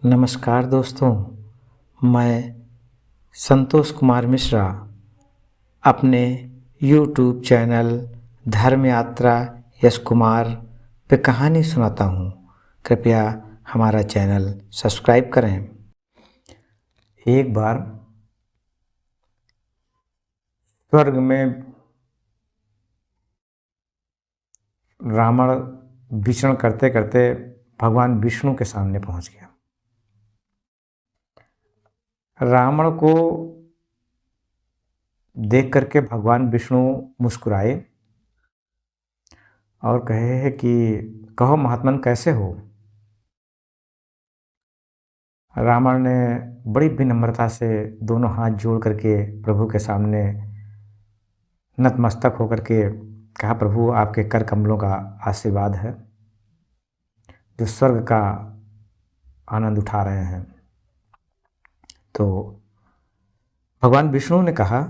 नमस्कार दोस्तों, मैं संतोष कुमार मिश्रा अपने यूट्यूब चैनल धर्म यात्रा यश कुमार पे कहानी सुनाता हूँ। कृपया हमारा चैनल सब्सक्राइब करें। एक बार स्वर्ग में रावण विचरण करते करते भगवान विष्णु के सामने पहुँच गया। रावण को देख करके भगवान विष्णु मुस्कुराए और कहे है कि कहो महात्मन कैसे हो। रावण ने बड़ी विनम्रता से दोनों हाथ जोड़ करके प्रभु के सामने नतमस्तक होकर के कहा, प्रभु आपके कर कमलों का आशीर्वाद है जो स्वर्ग का आनंद उठा रहे हैं। तो भगवान विष्णु ने कहा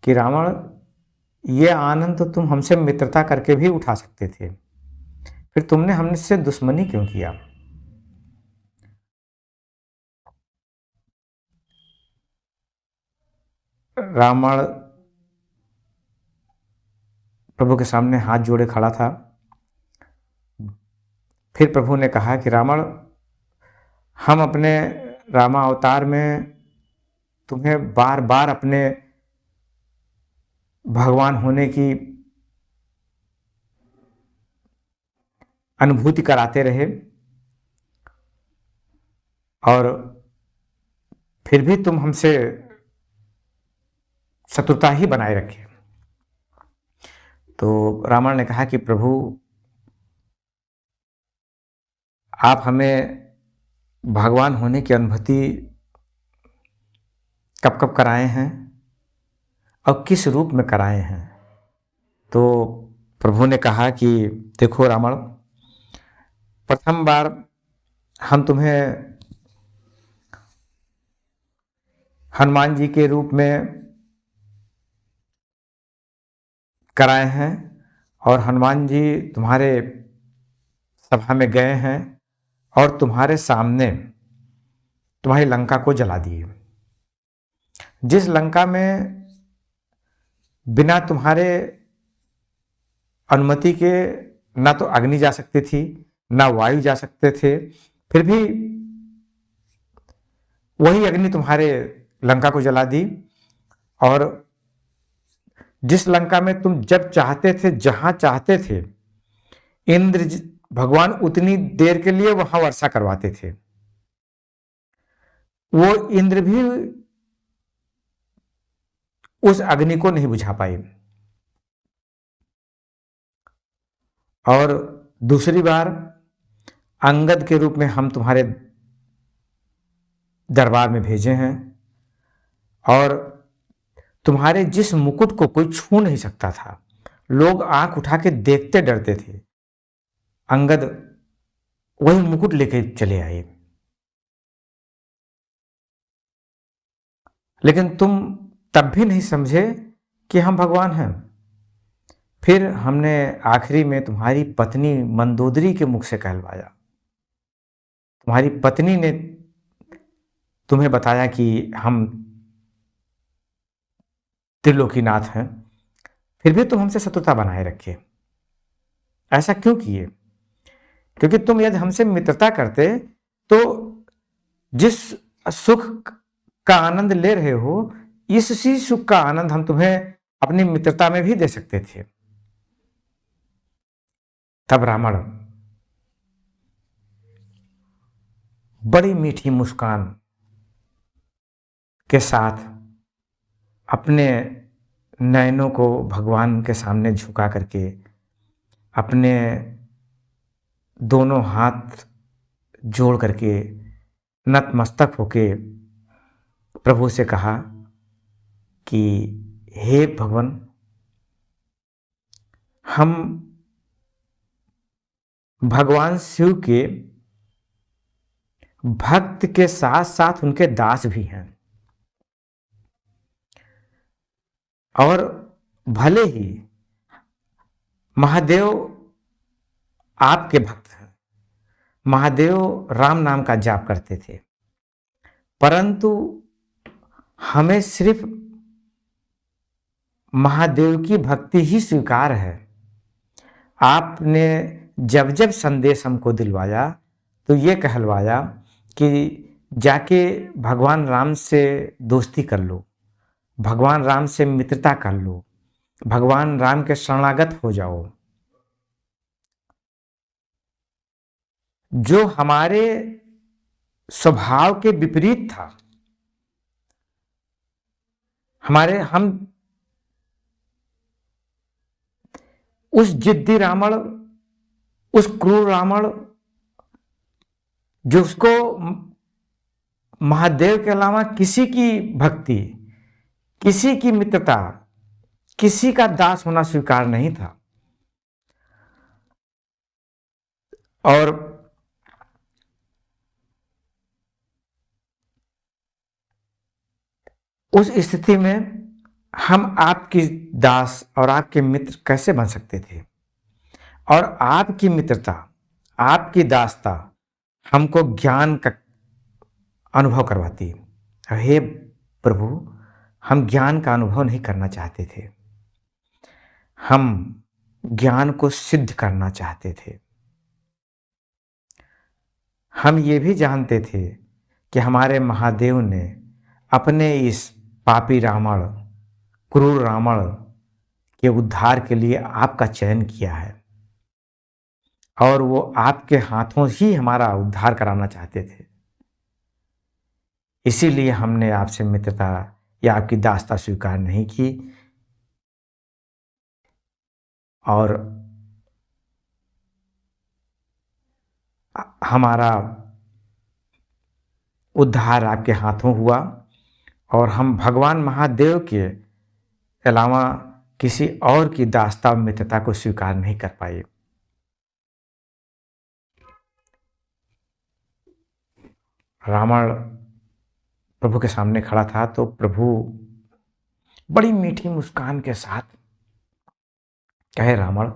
कि रावण, ये आनंद तो तुम हमसे मित्रता करके भी उठा सकते थे, फिर तुमने हमसे दुश्मनी क्यों किया। रावण प्रभु के सामने हाथ जोड़े खड़ा था। फिर प्रभु ने कहा कि रावण, हम अपने रामा अवतार में तुम्हें बार बार अपने भगवान होने की अनुभूति कराते रहे और फिर भी तुम हमसे शत्रुता ही बनाए रखे। तो रावण ने कहा कि प्रभु, आप हमें भगवान होने की अनुभूति कब कब कराए हैं और किस रूप में कराए हैं। तो प्रभु ने कहा कि देखो रावण, प्रथम बार हम तुम्हें हनुमान जी के रूप में कराए हैं और हनुमान जी तुम्हारे सभा में गए हैं और तुम्हारे सामने तुम्हारी लंका को जला दिए। जिस लंका में बिना तुम्हारे अनुमति के ना तो अग्नि जा सकती थी ना वायु जा सकते थे, फिर भी वही अग्नि तुम्हारे लंका को जला दी। और जिस लंका में तुम जब चाहते थे, जहां चाहते थे, इंद्र भगवान उतनी देर के लिए वहां वर्षा करवाते थे, वो इंद्र भी उस अग्नि को नहीं बुझा पाए। और दूसरी बार अंगद के रूप में हम तुम्हारे दरबार में भेजे हैं और तुम्हारे जिस मुकुट को कोई छू नहीं सकता था, लोग आंख उठा के देखते डरते थे, अंगद वही मुकुट लेके चले आए। लेकिन तुम तब भी नहीं समझे कि हम भगवान हैं। फिर हमने आखिरी में तुम्हारी पत्नी मंदोदरी के मुख से कहलवाया। तुम्हारी पत्नी ने तुम्हें बताया कि हम त्रिलोकीनाथ हैं, फिर भी तुम हमसे शत्रुता बनाए रखे। ऐसा क्यों किए? क्योंकि तुम यदि हमसे मित्रता करते तो जिस सुख का आनंद ले रहे हो, इसी सुख का आनंद हम तुम्हें अपनी मित्रता में भी दे सकते थे। तब रावण बड़ी मीठी मुस्कान के साथ अपने नयनों को भगवान के सामने झुका करके अपने दोनों हाथ जोड़ करके नतमस्तक होके प्रभु से कहा कि हे भगवान, हम भगवान शिव के भक्त के साथ साथ उनके दास भी हैं और भले ही महादेव आपके भक्त हैं, महादेव राम नाम का जाप करते थे, परंतु हमें सिर्फ महादेव की भक्ति ही स्वीकार है। आपने जब जब संदेश हमको दिलवाया तो ये कहलवाया कि जाके भगवान राम से दोस्ती कर लो, भगवान राम से मित्रता कर लो, भगवान राम के शरणागत हो जाओ। जो हमारे स्वभाव के विपरीत था। हम उस जिद्दी रावण, उस क्रूर रावण, जो उसको महादेव के अलावा किसी की भक्ति, किसी की मित्रता, किसी का दास होना स्वीकार नहीं था। और उस स्थिति में हम आपकी दास और आपके मित्र कैसे बन सकते थे? और आपकी मित्रता, आपकी दासता हमको ज्ञान का अनुभव करवाती। हे प्रभु, हम ज्ञान का अनुभव नहीं करना चाहते थे, हम ज्ञान को सिद्ध करना चाहते थे। हम ये भी जानते थे कि हमारे महादेव ने अपने इस पापी रावण, क्रूर रावण के उद्धार के लिए आपका चयन किया है और वो आपके हाथों ही हमारा उद्धार कराना चाहते थे। इसीलिए हमने आपसे मित्रता या आपकी दासता स्वीकार नहीं की और हमारा उद्धार आपके हाथों हुआ और हम भगवान महादेव के अलावा किसी और की दासता और मित्रता को स्वीकार नहीं कर पाए। रावण प्रभु के सामने खड़ा था तो प्रभु बड़ी मीठी मुस्कान के साथ कहे, रावण,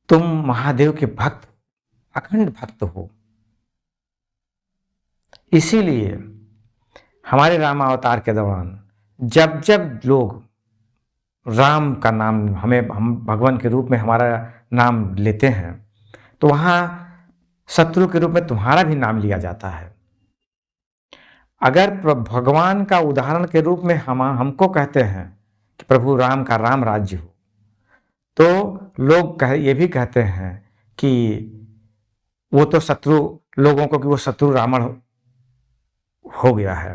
तुम महादेव के भक्त, अखंड भक्त हो। इसीलिए हमारे राम अवतार के दौरान जब जब लोग राम का नाम, हम भगवान के रूप में हमारा नाम लेते हैं, तो वहाँ शत्रु के रूप में तुम्हारा भी नाम लिया जाता है। अगर भगवान का उदाहरण के रूप में हमको कहते हैं कि प्रभु राम का राम राज्य हो, तो लोग ये भी कहते हैं कि वो तो शत्रु लोगों को, कि वो शत्रु रावण हो गया है।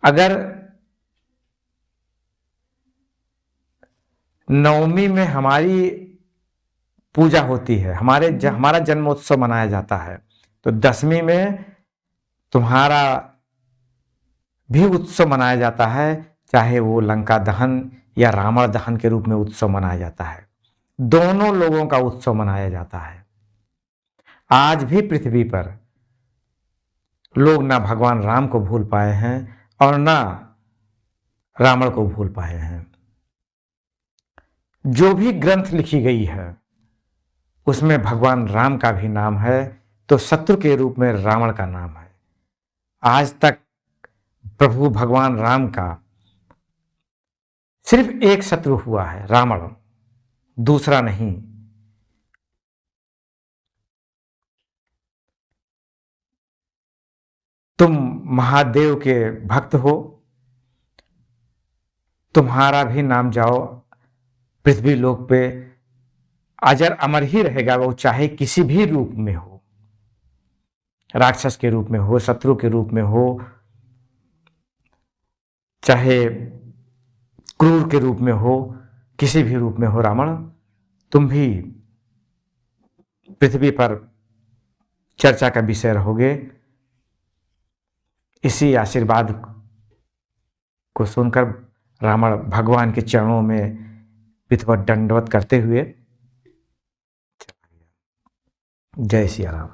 अगर नवमी में हमारी पूजा होती है, हमारा जन्मोत्सव मनाया जाता है, तो दशमी में तुम्हारा भी उत्सव मनाया जाता है, चाहे वो लंका दहन या रावण दहन के रूप में उत्सव मनाया जाता है। दोनों लोगों का उत्सव मनाया जाता है। आज भी पृथ्वी पर लोग ना भगवान राम को भूल पाए हैं और ना रावण को भूल पाए हैं। जो भी ग्रंथ लिखी गई है उसमें भगवान राम का भी नाम है, तो शत्रु के रूप में रावण का नाम है। आज तक प्रभु भगवान राम का सिर्फ एक शत्रु हुआ है, रावण, दूसरा नहीं। तुम महादेव के भक्त हो, तुम्हारा भी नाम जाओ पृथ्वी लोक पे अजर अमर ही रहेगा, वो चाहे किसी भी रूप में हो, राक्षस के रूप में हो, शत्रु के रूप में हो, चाहे क्रूर के रूप में हो, किसी भी रूप में हो। रावण, तुम भी पृथ्वी पर चर्चा का विषय रहोगे। इसी आशीर्वाद को सुनकर रावण भगवान के चरणों में विधिवत दंडवत करते हुए जय सिया राम।